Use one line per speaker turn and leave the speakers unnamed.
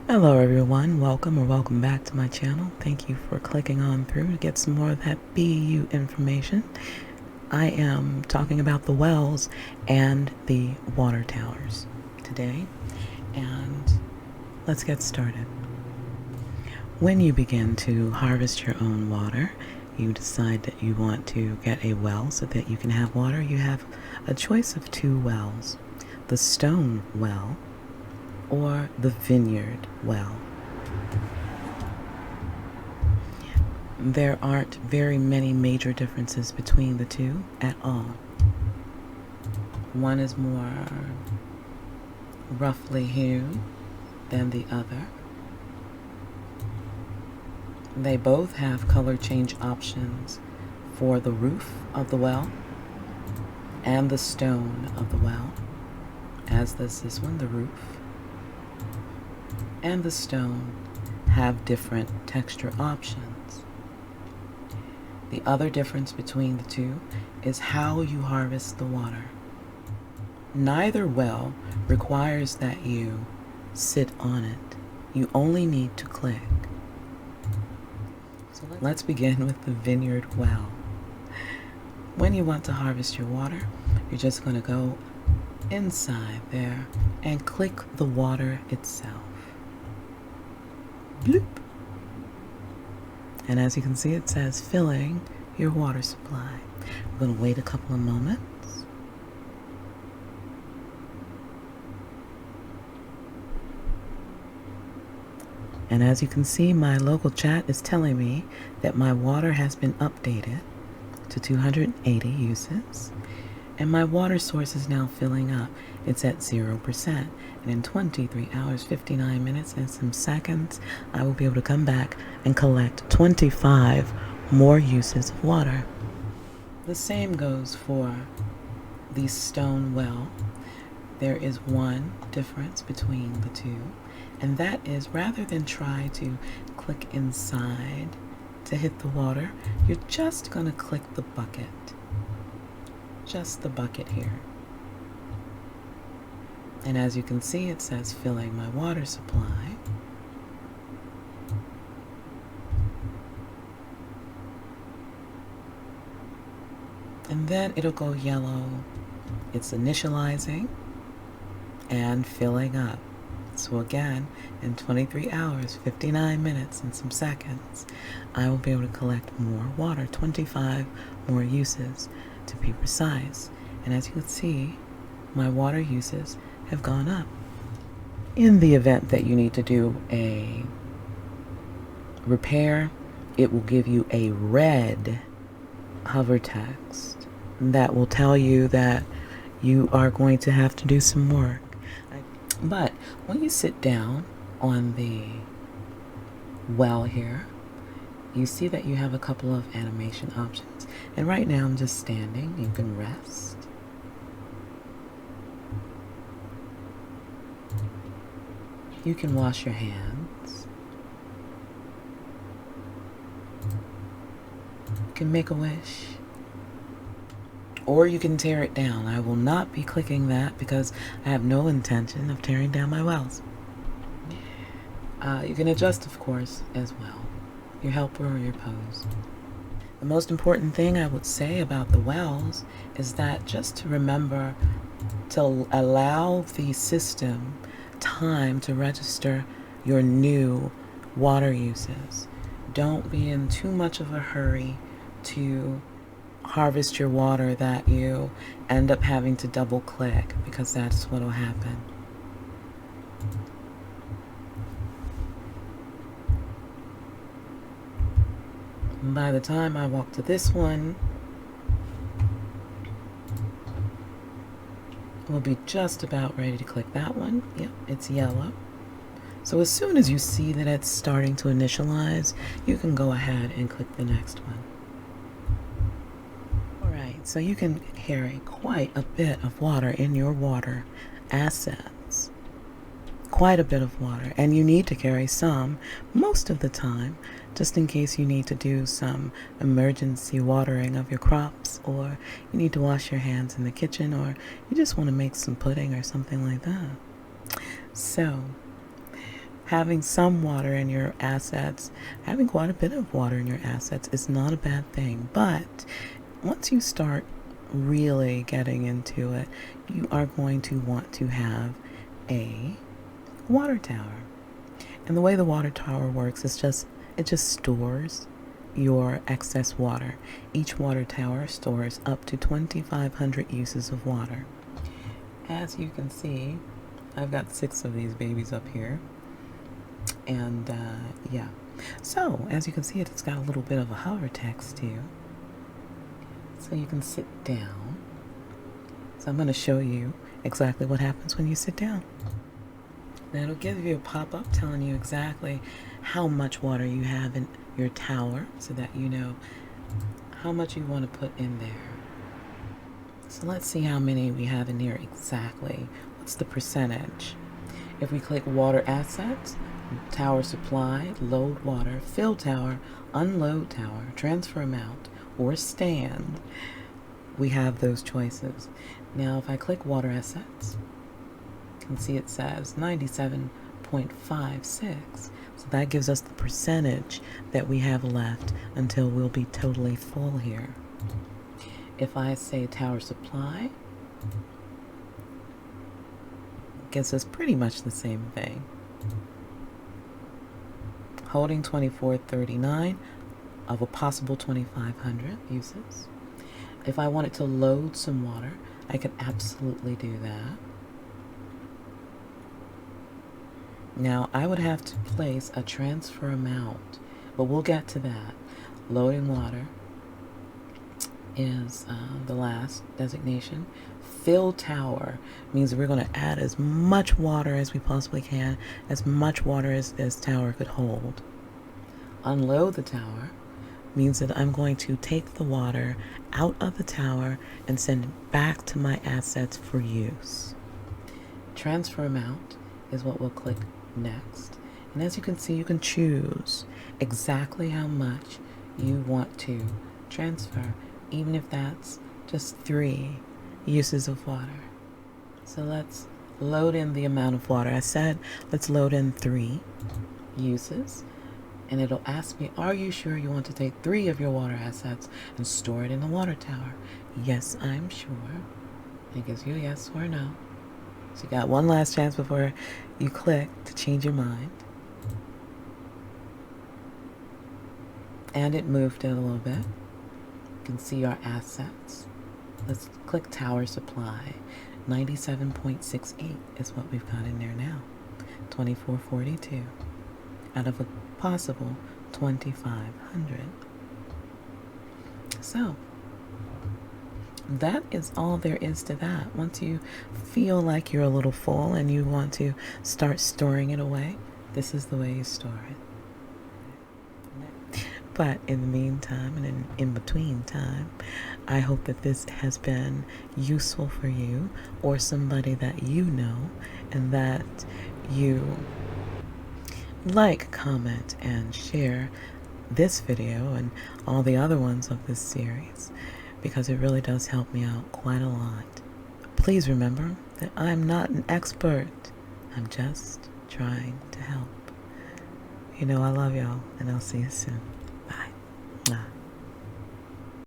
Hello everyone, welcome or welcome back to my channel. Thank you for clicking on through to get some more of that BeYou information. I am talking about the wells and the water towers today, and let's get started. When you begin to harvest your own water, you decide that you want to get a well so that you can have water. You have a choice of two wells: the stone well or the Vineyard Well. There aren't very many major differences between the two at all. One is more roughly hewn than the other. They both have color change options for the roof of the well and the stone of the well, as does this one. The roof and the stone have different texture options. The other difference between the two is how you harvest the water. Neither well requires that you sit on it. You only need to click. So let's begin with the Vineyard Well. When you want to harvest your water, you're just going to go inside there and click the water itself. Bloop. And as you can see, it says filling your water supply. We're going to wait a couple of moments. And as you can see, my local chat is telling me that my water has been updated to 280 uses. And my water source is now filling up. It's at 0%. And in 23 hours, 59 minutes, and some seconds, I will be able to come back and collect 25 more uses of water. The same goes for the stone well. There is one difference between the two, and that is rather than try to click inside to hit the water, you're just going to click the bucket. Just the bucket here. And as you can see, it says filling my water supply. And then it'll go yellow. It's initializing and filling up. So again, in 23 hours, 59 minutes, and some seconds, I will be able to collect more water, 25 more uses to be precise. And as you can see, my water uses have gone up. In the event that you need to do a repair, it will give you a red hover text that will tell you that you are going to have to do some work. But when you sit down on the well here, you see that you have a couple of animation options. And right now I'm just standing. You can rest. You can wash your hands. You can make a wish. Or you can tear it down. I will not be clicking that because I have no intention of tearing down my wells. You can adjust, of course, as well. Your helper or your pose. The most important thing I would say about the wells is that just to remember to allow the system time to register your new water uses. Don't be in too much of a hurry to harvest your water that you end up having to double click, because that's what will happen. By the time I walk to this one, we'll be just about ready to click that one. Yep, it's yellow. So as soon as you see that it's starting to initialize, you can go ahead and click the next one. Alright, so you can carry quite a bit of water in your water assets. Quite a bit of water, and you need to carry some most of the time, just in case you need to do some emergency watering of your crops, or you need to wash your hands in the kitchen, or you just want to make some pudding or something like that. So having some water in your assets, having quite a bit of water in your assets is not a bad thing. But once you start really getting into it, you are going to want to have a water tower. And the way the water tower works is it just stores your excess water. Each water tower stores up to 2,500 uses of water. As you can see, I've got 6 of these babies up here. And yeah. So, as you can see, it's got a little bit of a hover text too. So you can sit down. So I'm going to show you exactly what happens when you sit down. Now it'll give you a pop-up telling you exactly how much water you have in your tower so that you know how much you want to put in there. So let's see how many we have in here exactly. What's the percentage? If we click water assets, tower supply, load water, fill tower, unload tower, transfer amount, or stand, we have those choices. Now if I click water assets, you can see it says 97.56. So that gives us the percentage that we have left until we'll be totally full here. If I say tower supply, it gives us pretty much the same thing. Holding 2439 of a possible 2,500 uses. If I wanted to load some water, I could absolutely do that. Now, I would have to place a transfer amount, but we'll get to that. Loading water is the last designation. Fill tower means we're going to add as much water as we possibly can, as much water as this tower could hold. Unload the tower means that I'm going to take the water out of the tower and send it back to my assets for use. Transfer amount is what we'll click next. And as you can see, you can choose exactly how much you want to transfer, even if that's just 3 uses of water. So let's load in the amount of water. I said let's load in 3 uses. And it'll ask me, are you sure you want to take 3 of your water assets and store it in the water tower? Yes, I'm sure. It gives you a yes or a no. So you got one last chance before you click to change your mind. And it moved it a little bit. You can see our assets. Let's click tower supply. 97.68 is what we've got in there now. 2442 out of a possible 2,500. So that is all there is to that. Once you feel like you're a little full and you want to start storing it away, this is the way you store it. But in the meantime and in between time, I hope that this has been useful for you or somebody that you know, and that you like, comment, and share this video and all the other ones of this series, because it really does help me out quite a lot. Please remember that I'm not an expert. I'm just trying to help. You know I love y'all, and I'll see you soon.